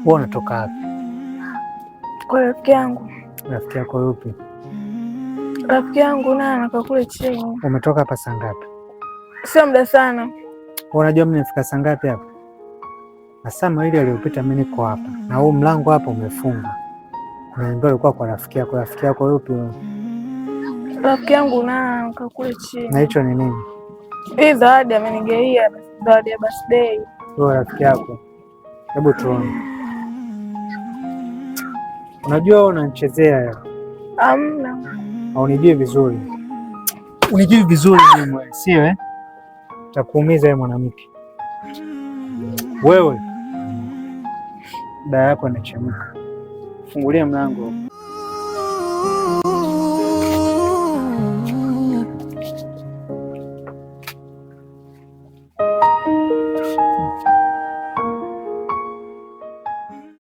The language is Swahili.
Wewe unatoka wapi? Kwa rafiki yangu. Rafiki yako yupi? Rafiki yangu naye anakaa kule chini. Umetoka hapa saa ngapi? Sio muda sana. Unajua mimi nifika saa ngapi hapa? Masaa mawili yaliyopita mimi niko hapa na huu mlango hapa umefungwa. Unaniambia ulikuwa kwa rafiki yako. Rafiki yako yupi wewe? Rafiki yangu naye anakaa kule chini. Na hicho ni nini? Hii zawadi amenigeia, zawadi ya birthday. Wewe rafiki yako. Hebu tuone. Unajua unanichezea. Amna. Haunijui vizuri. Unijui vizuri mimi, sio Takuumiza wewe mwanamke. Wewe. Dawa yako inachemka. Fungulia mlango.